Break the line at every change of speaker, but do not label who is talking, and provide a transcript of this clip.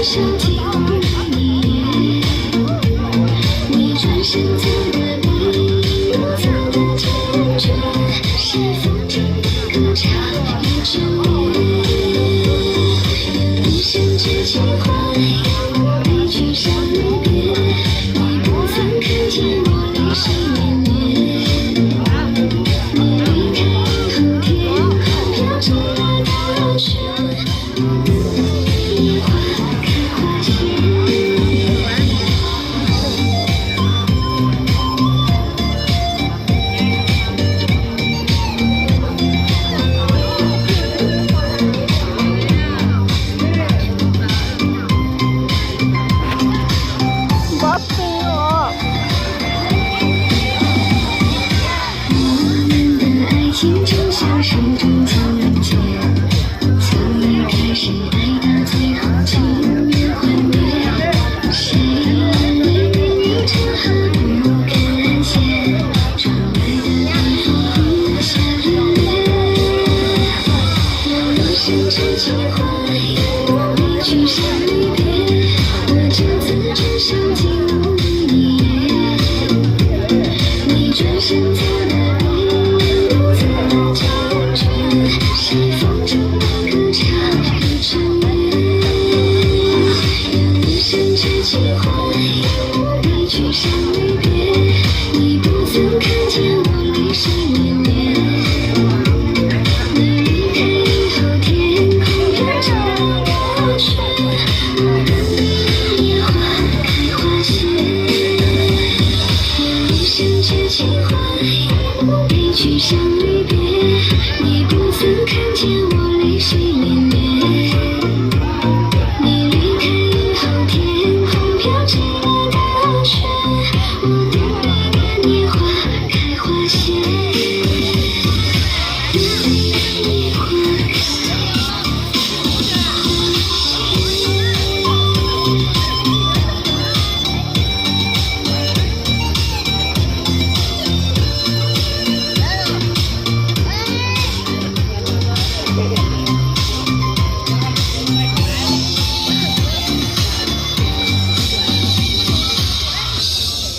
想听你，你转身走的背，我走的坚决，是否真的够长一整夜？有一生之情怀，悲剧像离别，你不曾看见我泪水绵绵。你离开以后，天空飘着我的雪，野花开花谢。情就像水中情节，从一开始爱到最后情缘幻灭，谁泪流成河不肯写，窗外的晚风忽下雨有一生之情怀，悲剧像离别，我这次只想进入你，你转身走了背，是否真的够长？